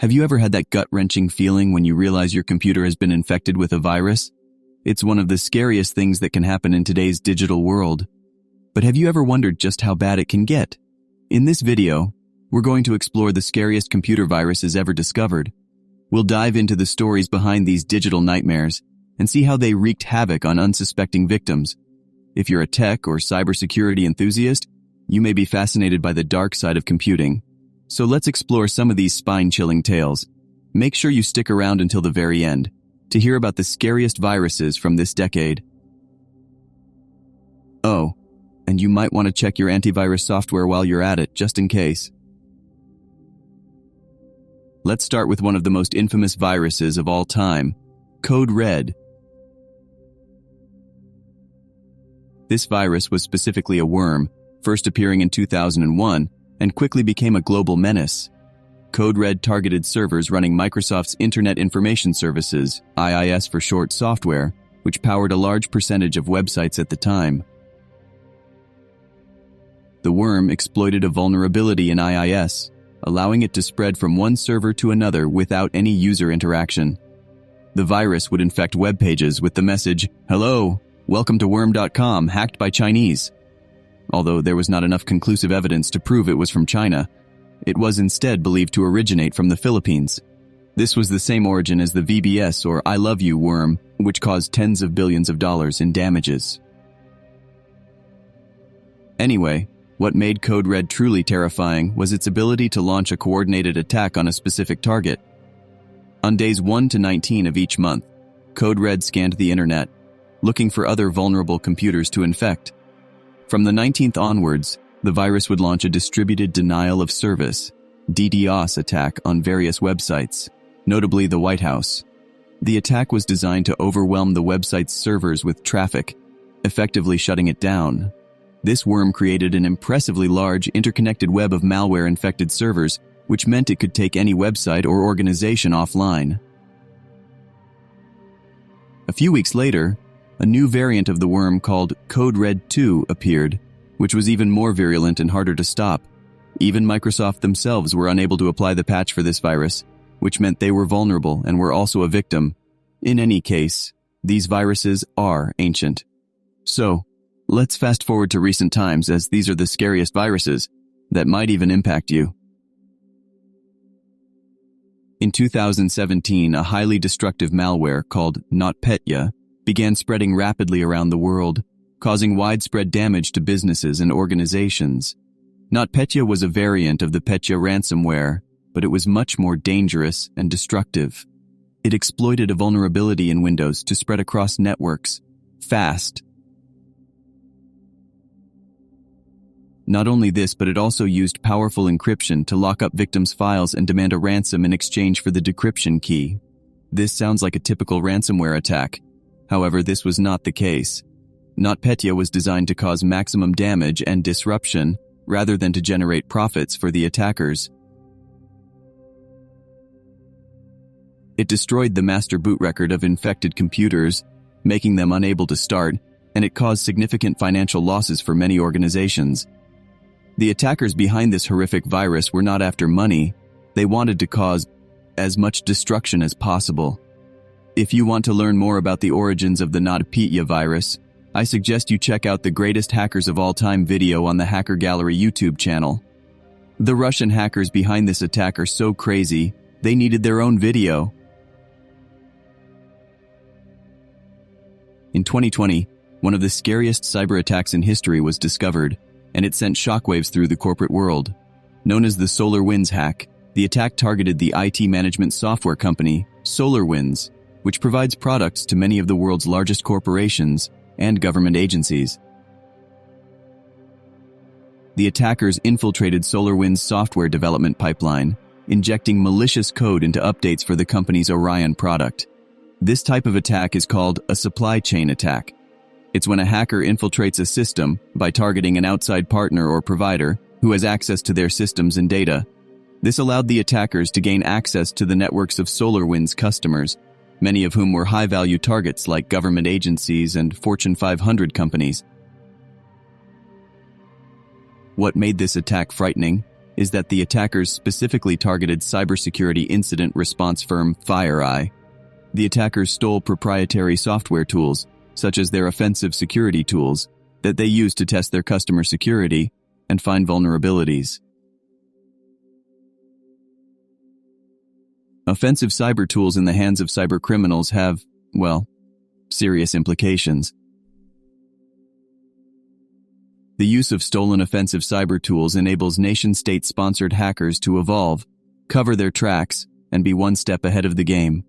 Have you ever had that gut-wrenching feeling when you realize your computer has been infected with a virus? It's one of the scariest things that can happen in today's digital world. But have you ever wondered just how bad it can get? In this video, we're going to explore the scariest computer viruses ever discovered. We'll dive into the stories behind these digital nightmares and see how they wreaked havoc on unsuspecting victims. If you're a tech or cybersecurity enthusiast, you may be fascinated by the dark side of computing. So let's explore some of these spine-chilling tales. Make sure you stick around until the very end to hear about the scariest viruses from this decade. Oh, and you might want to check your antivirus software while you're at it, just in case. Let's start with one of the most infamous viruses of all time, Code Red. This virus was specifically a worm, first appearing in 2001, and quickly became a global menace. Code Red targeted servers running Microsoft's Internet Information Services, IIS for short, software, which powered a large percentage of websites at the time. The worm exploited a vulnerability in IIS, allowing it to spread from one server to another without any user interaction. The virus would infect web pages with the message, "Hello, welcome to worm.com, hacked by Chinese." Although there was not enough conclusive evidence to prove it was from China, it was instead believed to originate from the Philippines. This was the same origin as the VBS or I Love You worm, which caused tens of billions of dollars in damages. Anyway, what made Code Red truly terrifying was its ability to launch a coordinated attack on a specific target. On days 1 to 19 of each month, Code Red scanned the internet, looking for other vulnerable computers to infect. From the 19th onwards, the virus would launch a distributed denial of service, DDoS attack on various websites, notably the White House. The attack was designed to overwhelm the website's servers with traffic, effectively shutting it down. This worm created an impressively large interconnected web of malware-infected servers, which meant it could take any website or organization offline. A few weeks later, a new variant of the worm called Code Red 2 appeared, which was even more virulent and harder to stop. Even Microsoft themselves were unable to apply the patch for this virus, which meant they were vulnerable and were also a victim. In any case, these viruses are ancient. So, let's fast forward to recent times, as these are the scariest viruses that might even impact you. In 2017, a highly destructive malware called NotPetya began spreading rapidly around the world, causing widespread damage to businesses and organizations. NotPetya was a variant of the Petya ransomware, but it was much more dangerous and destructive. It exploited a vulnerability in Windows to spread across networks, fast. Not only this, but it also used powerful encryption to lock up victims' files and demand a ransom in exchange for the decryption key. This sounds like a typical ransomware attack. However, this was not the case. NotPetya was designed to cause maximum damage and disruption, rather than to generate profits for the attackers. It destroyed the master boot record of infected computers, making them unable to start, and it caused significant financial losses for many organizations. The attackers behind this horrific virus were not after money. They wanted to cause as much destruction as possible. If you want to learn more about the origins of the NotPetya virus, I suggest you check out the Greatest Hackers of All Time video on the Hacker Gallery YouTube channel. The Russian hackers behind this attack are so crazy, they needed their own video. In 2020, one of the scariest cyber attacks in history was discovered, and it sent shockwaves through the corporate world. Known as the SolarWinds hack, the attack targeted the IT management software company, SolarWinds, which provides products to many of the world's largest corporations and government agencies. The attackers infiltrated SolarWinds' software development pipeline, injecting malicious code into updates for the company's Orion product. This type of attack is called a supply chain attack. It's when a hacker infiltrates a system by targeting an outside partner or provider who has access to their systems and data. This allowed the attackers to gain access to the networks of SolarWinds customers, many of whom were high-value targets like government agencies and Fortune 500 companies. What made this attack frightening is that the attackers specifically targeted cybersecurity incident response firm FireEye. The attackers stole proprietary software tools, such as their offensive security tools, that they use to test their customer security and find vulnerabilities. Offensive cyber tools in the hands of cyber criminals have, well, serious implications. The use of stolen offensive cyber tools enables nation-state-sponsored hackers to evolve, cover their tracks, and be one step ahead of the game.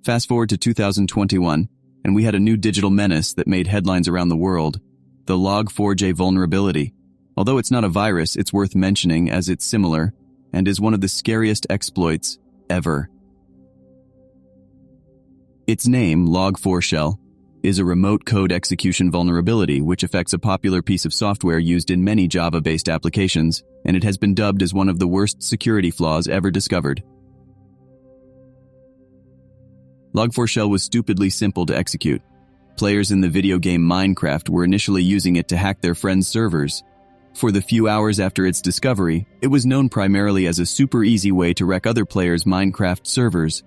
Fast forward to 2021, and we had a new digital menace that made headlines around the world, the Log4j vulnerability. Although it's not a virus, it's worth mentioning as it's similar and is one of the scariest exploits ever. Its name, Log4Shell, is a remote code execution vulnerability which affects a popular piece of software used in many Java-based applications, and it has been dubbed as one of the worst security flaws ever discovered. Log4Shell was stupidly simple to execute. Players in the video game Minecraft were initially using it to hack their friends' servers. For the few hours after its discovery, it was known primarily as a super easy way to wreck other players' Minecraft servers.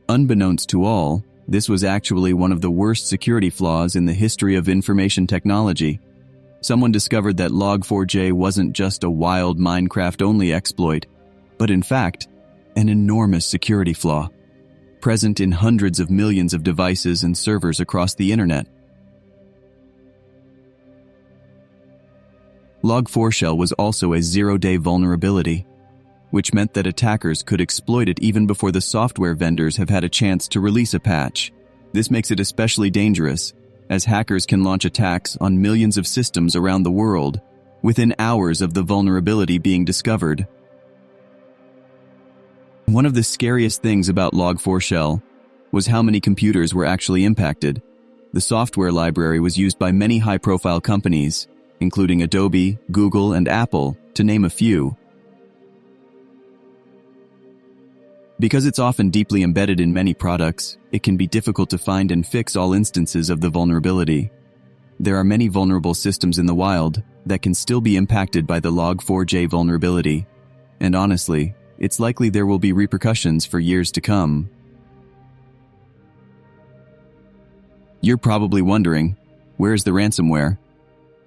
Unbeknownst to all, this was actually one of the worst security flaws in the history of information technology. Someone discovered that Log4j wasn't just a wild Minecraft-only exploit, but in fact, an enormous security flaw, present in hundreds of millions of devices and servers across the internet. Log4Shell was also a zero-day vulnerability, which meant that attackers could exploit it even before the software vendors have had a chance to release a patch. This makes it especially dangerous, as hackers can launch attacks on millions of systems around the world within hours of the vulnerability being discovered. One of the scariest things about Log4Shell was how many computers were actually impacted. The software library was used by many high-profile companies, including Adobe, Google, and Apple, to name a few. Because it's often deeply embedded in many products, it can be difficult to find and fix all instances of the vulnerability. There are many vulnerable systems in the wild that can still be impacted by the Log4j vulnerability, and honestly, it's likely there will be repercussions for years to come. You're probably wondering, where's the ransomware?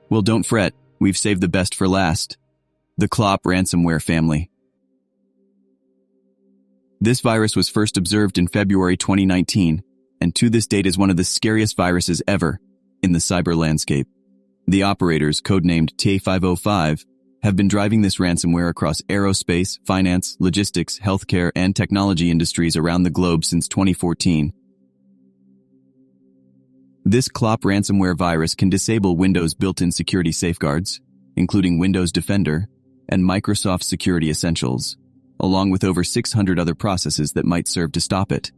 Well, don't fret, we've saved the best for last. The Clop ransomware family. This virus was first observed in February 2019, and to this date is one of the scariest viruses ever in the cyber landscape. The operators, codenamed TA505, have been driving this ransomware across aerospace, finance, logistics, healthcare, and technology industries around the globe since 2014. This Clop ransomware virus can disable Windows' built-in security safeguards, including Windows Defender and Microsoft Security Essentials, along with over 600 other processes that might serve to stop it.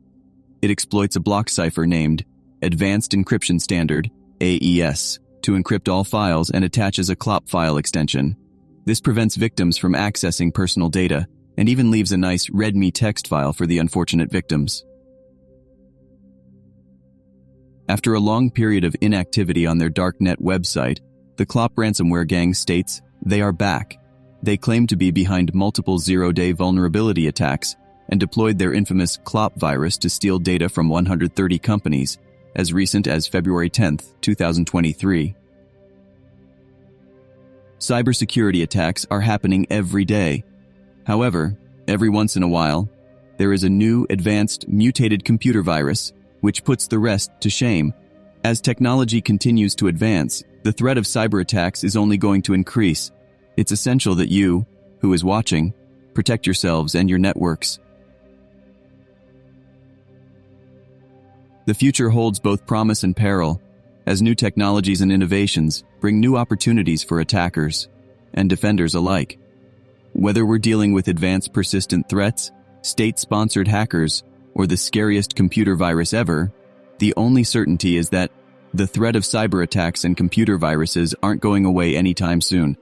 It exploits a block cipher named Advanced Encryption Standard, AES, to encrypt all files and attaches a Clop file extension. This prevents victims from accessing personal data and even leaves a nice README text file for the unfortunate victims. After a long period of inactivity on their darknet website, the Clop ransomware gang states they are back. They claim to be behind multiple zero-day vulnerability attacks and deployed their infamous Clop virus to steal data from 130 companies as recent as February 10, 2023. Cybersecurity attacks are happening every day. However, every once in a while, there is a new, advanced, mutated computer virus which puts the rest to shame. As technology continues to advance, the threat of cyber attacks is only going to increase. It's essential that you, who is watching, protect yourselves and your networks. The future holds both promise and peril, as new technologies and innovations bring new opportunities for attackers and defenders alike. Whether we're dealing with advanced persistent threats, state-sponsored hackers, or the scariest computer virus ever, the only certainty is that the threat of cyber attacks and computer viruses aren't going away anytime soon.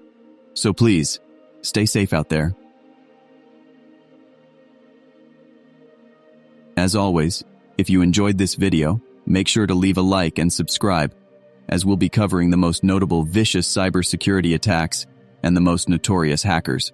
So please, stay safe out there. As always, if you enjoyed this video, make sure to leave a like and subscribe, as we'll be covering the most notable vicious cybersecurity attacks and the most notorious hackers.